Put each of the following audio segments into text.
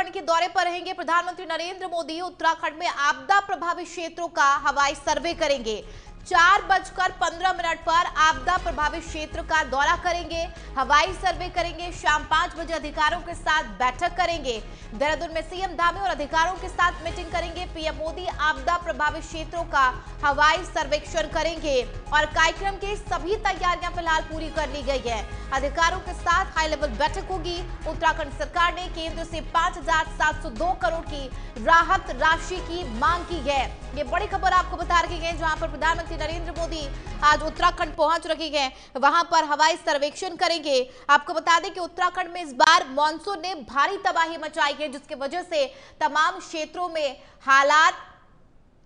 उत्तराखंड के दौरे पर रहेंगे प्रधानमंत्री नरेंद्र मोदी। उत्तराखंड में आपदा प्रभावित क्षेत्रों का हवाई सर्वे करेंगे। 4:15 पर आपदा प्रभावित क्षेत्र का दौरा करेंगे, हवाई सर्वे करेंगे। शाम 5 बजे अधिकारियों के साथ बैठक करेंगे। देहरादून में सीएम धामी और अधिकारियों के साथ मीटिंग करेंगे। पीएम मोदी आपदा प्रभावित क्षेत्रों का हवाई सर्वेक्षण करेंगे और कार्यक्रम की सभी तैयारियां फिलहाल पूरी कर ली गई है। अधिकारियों के साथ हाई लेवल बैठक होगी। उत्तराखंड सरकार ने केंद्र से 5,702 करोड़ की राहत राशि की मांग की है। ये बड़ी खबर आपको बता रही है, जहां पर प्रधानमंत्री नरेंद्र मोदी आज उत्तराखंड पहुंच रहे हैं, वहां पर हवाई सर्वेक्षण करेंगे। आपको बता दें कि उत्तराखंड में इस बार मानसून ने भारी तबाही मचाई है, जिसकी वजह से तमाम क्षेत्रों में हालात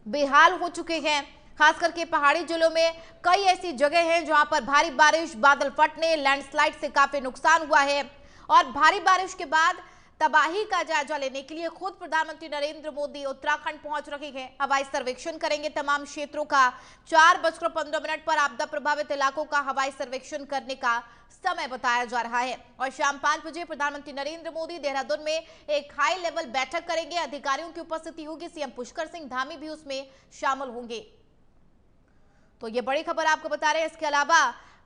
बेहाल हो चुके हैं। खास करके पहाड़ी जिलों में कई ऐसी जगह हैं जहां पर भारी बारिश, बादल फटने, लैंडस्लाइड से काफी नुकसान हुआ है। और भारी बारिश के बाद तबाही का जायजा लेने के लिए खुद प्रधानमंत्री नरेंद्र मोदी उत्तराखंड पहुंच रहे हैं। हवाई सर्वेक्षण करेंगे तमाम क्षेत्रों का। 4:15 पर आपदा प्रभावित इलाकों का हवाई सर्वेक्षण करने का समय बताया जा रहा है। और शाम 5 बजे प्रधानमंत्री नरेंद्र मोदी देहरादून में एक हाई लेवल बैठक करेंगे। अधिकारियों की उपस्थिति होगी। सीएम पुष्कर सिंह धामी भी उसमें शामिल होंगे। तो ये बड़ी खबर आपको बता रहे हैं। इसके अलावा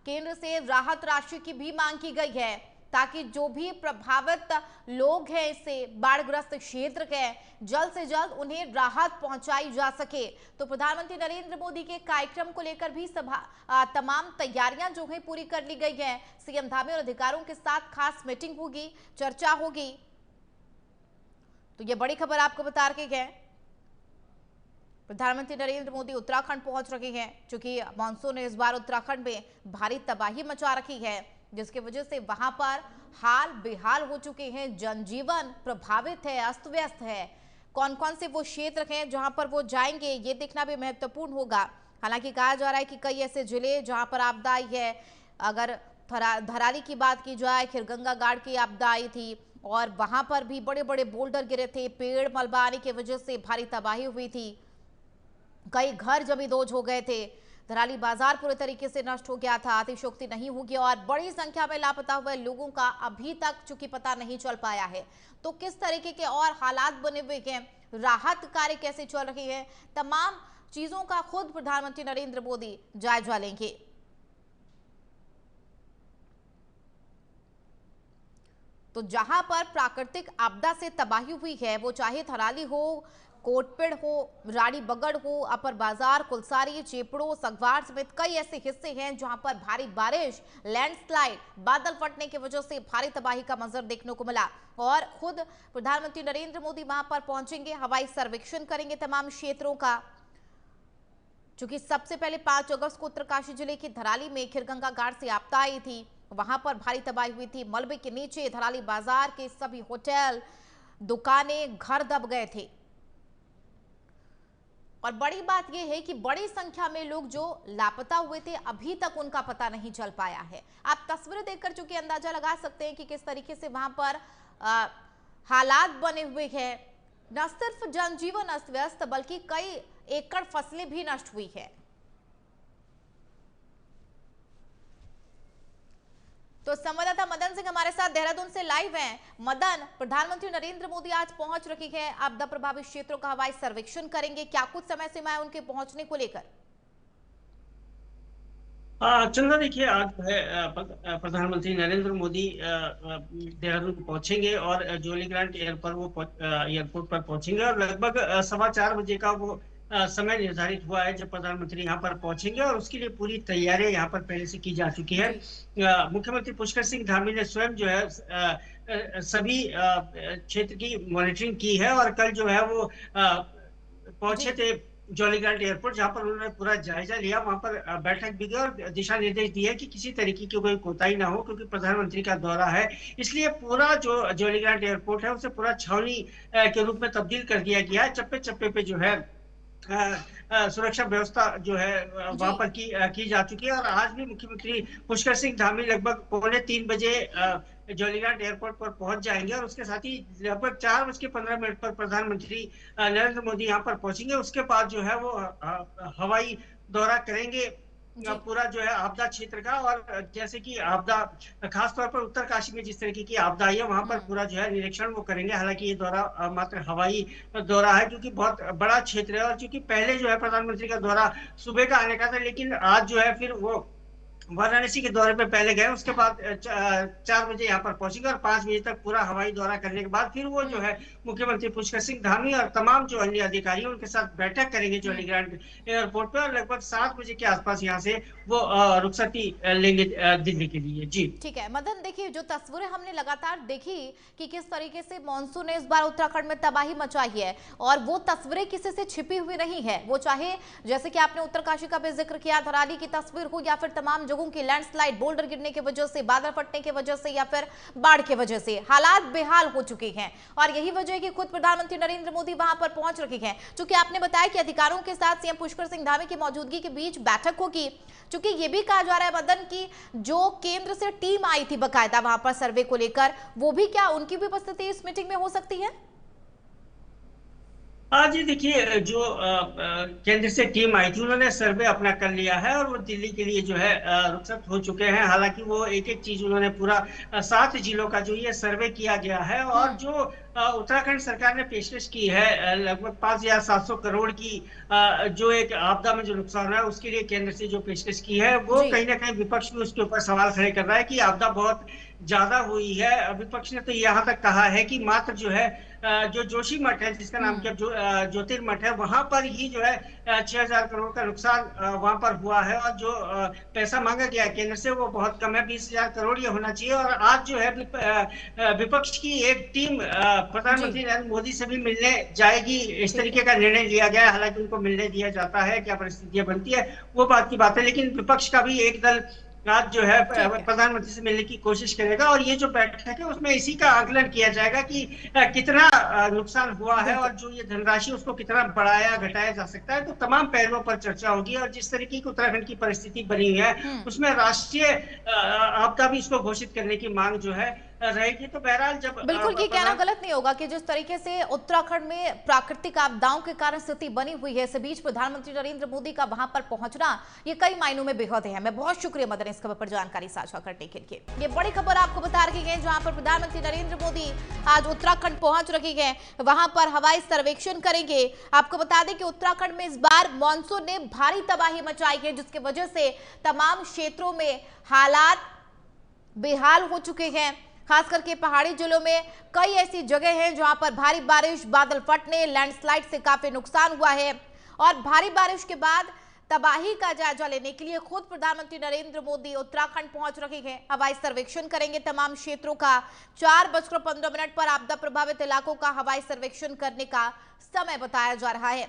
केंद्र से राहत राशि की भी मांग की गई है, ताकि जो भी प्रभावित लोग हैं इससे बाढ़ग्रस्त क्षेत्र के, जल्द से जल्द उन्हें राहत पहुंचाई जा सके। तो प्रधानमंत्री नरेंद्र मोदी के कार्यक्रम को लेकर भी तमाम तैयारियां जो है पूरी कर ली गई हैं। सीएम धामी और अधिकारियों के साथ खास मीटिंग होगी, चर्चा होगी। तो ये बड़ी खबर आपको बता रहे हैं। प्रधानमंत्री नरेंद्र मोदी उत्तराखंड पहुंच रहे हैं, क्योंकि मानसून ने इस बार उत्तराखंड में भारी तबाही मचा रखी है, जिसकी वजह से वहां पर हाल बेहाल हो चुके हैं। जनजीवन प्रभावित है, अस्त व्यस्त है। कौन कौन से वो क्षेत्र हैं जहां पर वो जाएंगे, ये देखना भी महत्वपूर्ण होगा। हालांकि कहा जा रहा है कि कई ऐसे जिले जहां पर आपदा आई है, अगर धराली की बात की जाए, खिरगंगा गाड़ की आपदा आई थी और वहां पर भी बड़े बड़े बोल्डर गिरे थे, पेड़ मलबा आने की वजह से भारी तबाही हुई थी, कई घर जमींदोज हो गए थे, धराली बाजार पूरे तरीके से नष्ट हो गया था, अतिशयोक्ति नहीं होगी और बड़ी संख्या में लापता हुए लोगों का अभी तक चूंकि पता नहीं चल पाया है। तो किस तरीके के और हालात बने हुए हैं, राहत कार्य कैसे चल रही है, तमाम चीजों का खुद प्रधानमंत्री नरेंद्र मोदी जायजा लेंगे। तो जहां पर प्राकृतिक आपदा से तबाही हुई है, वो चाहे थराली हो, कोटपेड़ हो, रानी बगड़ हो, अपर बाजार, कुलसारी, चेपड़ो, सगवार समेत कई ऐसे हिस्से हैं जहां पर भारी बारिश, लैंडस्लाइड, बादल फटने की वजह से भारी तबाही का मंजर देखने को मिला। और खुद प्रधानमंत्री नरेंद्र मोदी वहां पर पहुंचेंगे, हवाई सर्वेक्षण करेंगे तमाम क्षेत्रों का। चूंकि सबसे पहले 5 अगस्त को उत्तरकाशी जिले की धराली में खिरगंगा गाड़ से आपदा आई थी, वहां पर भारी तबाही हुई थी। मलबे के नीचे धराली बाजार के सभी होटल, दुकानें, घर दब गए थे। और बड़ी बात यह है कि बड़ी संख्या में लोग जो लापता हुए थे, अभी तक उनका पता नहीं चल पाया है। आप तस्वीरें देखकर चूंकि अंदाजा लगा सकते हैं कि किस तरीके से वहां पर हालात बने हुए हैं। न सिर्फ जनजीवन अस्त व्यस्त, बल्कि कई एकड़ फसलें भी नष्ट हुई है। तो संवाददाता मदन सिंह हमारे साथ देहरादून से लाइव हैं। मदन, प्रधानमंत्री नरेंद्र मोदी आज पहुंच रही है, आपदा प्रभावित क्षेत्रों का हवाई सर्वेक्षण करेंगे, क्या कुछ समय सीमा है उनके पहुंचने को लेकर? चंदा, देखिए, आज जो है प्रधानमंत्री नरेंद्र मोदी देहरादून पहुंचेंगे और जोलीग्रांट एयरपोर्ट पर पहुंचेंगे और लगभग 4:15 बजे का वो समय निर्धारित हुआ है जब प्रधानमंत्री यहाँ पर पहुंचेंगे और उसके लिए पूरी तैयारियां यहाँ पर पहले से की जा चुकी है। मुख्यमंत्री पुष्कर सिंह धामी ने स्वयं जो है सभी क्षेत्र की मॉनिटरिंग की है और कल जो है वो पहुंचे थे जोलीग्रांट एयरपोर्ट, जहां पर उन्होंने पूरा जायजा लिया। वहां पर बैठक भी की और दिशा निर्देश दिए कि किसी तरीके की कोई कोताही ना हो, क्योंकि प्रधानमंत्री का दौरा है, इसलिए पूरा जो जोलीग्रांट एयरपोर्ट है उसे पूरा छावनी के रूप में तब्दील कर दिया गया है। चप्पे चप्पे पे जो है सुरक्षा व्यवस्था जो है वहां पर की जा चुकी है। और आज भी मुख्यमंत्री पुष्कर सिंह धामी लगभग 2:45 बजे जोलीग्रांट एयरपोर्ट पर पहुंच जाएंगे और उसके साथ ही लगभग 4:15 पर प्रधानमंत्री नरेंद्र मोदी यहाँ पर पहुंचेंगे। उसके बाद जो है वो हवाई दौरा करेंगे जी। पूरा जो है आपदा क्षेत्र का, और जैसे कि आपदा खासतौर पर उत्तरकाशी में जिस तरीके की आपदा आई है वहां पर हम्म। पूरा जो है निरीक्षण वो करेंगे। हालांकि ये दौरा मात्र हवाई दौरा है, क्योंकि बहुत बड़ा क्षेत्र है, और चूंकि पहले जो है प्रधानमंत्री का दौरा सुबह का आने का था, लेकिन आज जो है फिर वो वाराणसी के दौरे पे पहले गए, उसके बाद 4 बजे यहाँ पर पहुंचेंगे, और 5 बजे तक पूरा हवाई दौरा करने के बाद फिर वो जो हम्म। है मुख्यमंत्री पुष्कर सिंह धामी और तमाम जो अन्य अधिकारी हैं उनके साथ बैठक करेंगे जॉली हम्म। ग्रांट एयरपोर्ट पे, और लगभग 7 बजे के आसपास यहाँ से वो रुखसती लेंगे दिल्ली के लिए। जी। ठीक है मदन, देखिए जो तस्वीरें हमने लगातार देखी कि किस तरीके से मॉनसून ने इस बार उत्तराखंड में तबाही मचाई है, और वो तस्वीरें किसी से छिपी हुई नहीं है। वो चाहे जैसे कि आपने उत्तरकाशी का भी जिक्र किया, धराली की तस्वीर हो, या फिर तमाम जगहों की लैंडस्लाइड, बोल्डर गिरने की वजह से, बादल फटने की वजह से, या फिर बाढ़ की वजह से हालात बेहाल हो चुके हैं। और यही वजह है कि खुद प्रधानमंत्री नरेंद्र मोदी वहां पर पहुंच रखे हैं। चूंकि आपने बताया कि अधिकारियों के साथ सीएम पुष्कर सिंह धामी की मौजूदगी के बीच बैठक होगी। चूंकि ये भी कहा जा रहा है मदन की जो केंद्र से टीम आई थी बकायदा वहां पर सर्वे को लेकर, वो भी क्या उनकी भी उपस्थिति इस मीटिंग में हो सकती है? हाँ जी, देखिए जो केंद्र से टीम आई थी उन्होंने सर्वे अपना कर लिया है, और वो दिल्ली के लिए जो है रुखसत हो चुके हैं। हालांकि वो एक एक चीज उन्होंने पूरा 7 जिलों का जो ये सर्वे किया गया है, और जो उत्तराखंड सरकार ने पेशकश की है लगभग 5,700 करोड़ की जो एक आपदा में जो नुकसान है उसके लिए केंद्र से जो पेशकश की है, वो जी। कहीं ना कहीं विपक्ष भी उसके ऊपर सवाल खड़े कर रहा है कि आपदा बहुत ज्यादा हुई है। विपक्ष ने तो यहाँ तक कहा है कि मात्र जो है जो जोशी मठ है, जिसका नाम क्या ज्योतिर्मठ है, वहां पर ही जो है 6,000 करोड़ का नुकसान वहां पर हुआ है, और जो पैसा मांगा गया है केंद्र से वो बहुत कम है, 20,000 करोड़ ये होना चाहिए। और आज जो है विपक्ष की एक टीम जी। प्रधानमंत्री नरेंद्र मोदी से भी मिलने जाएगी, इस ठीक तरीके है। का निर्णय लिया गया है। हालांकि उनको मिलने दिया जाता है, क्या परिस्थितियां बनती है वो बात की बात है, लेकिन विपक्ष का भी एक दल आज जो है ठीक है। प्रधानमंत्री से मिलने की कोशिश करेगा, और ये जो बैठक है उसमें इसी का आकलन किया जाएगा कि कितना नुकसान हुआ है, बिल्कुल। और जो ये धनराशि उसको कितना बढ़ाया घटाया जा सकता है। तो तमाम पहलुओं पर चर्चा होगी, और जिस तरीके की उत्तराखंड की परिस्थिति बनी हुई है हम्म। उसमें राष्ट्रीय आपदा भी इसको घोषित करने की मांग जो है रहेगी। तो बहरहाल जब बिल्कुल ये कहना गलत नहीं होगा कि जिस तरीके से उत्तराखंड में प्राकृतिक आपदाओं के कारण स्थिति बनी हुई है, इस बीच प्रधानमंत्री नरेंद्र मोदी का वहां पर पहुंचना ये कई मायनों में बेहद है। मैं बहुत शुक्रिया मदन इस खबर पर जानकारी साझा करने के लिए। ये बड़ी खबर आपको बता रखी गई जहां पर प्रधानमंत्री नरेंद्र मोदी आज उत्तराखंड पहुंच रखे गए, वहां पर हवाई सर्वेक्षण करेंगे। आपको बता दें कि उत्तराखंड में इस बार मानसून ने भारी तबाही मचाई है, जिसकी वजह से तमाम क्षेत्रों में हालात बेहाल हो चुके हैं। खास करके पहाड़ी जिलों में कई ऐसी जगह हैं जहां पर भारी बारिश, बादल फटने, लैंडस्लाइड से काफी नुकसान हुआ है। और भारी बारिश के बाद तबाही का जायजा लेने के लिए खुद प्रधानमंत्री नरेंद्र मोदी उत्तराखंड पहुंच रहे हैं। हवाई सर्वेक्षण करेंगे तमाम क्षेत्रों का। 4:15 पर आपदा प्रभावित इलाकों का हवाई सर्वेक्षण करने का समय बताया जा रहा है।